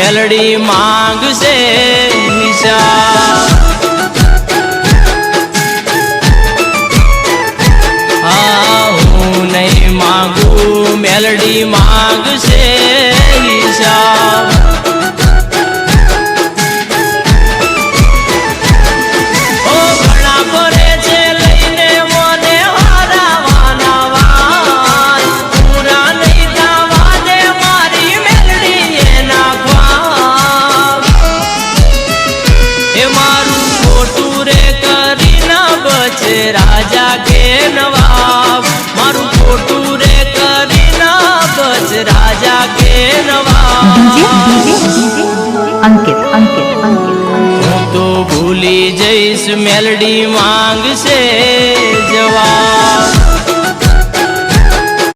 મેલડી માંગશે હિસાબ। હા હું નહીં માંગું મેલડી માંગશે હિસાબ। राजा के नवाब मारू फोटू रे करी ना बच राजा के नवाब। अंकित हूँ तो भूली जईस मेलडी मांग से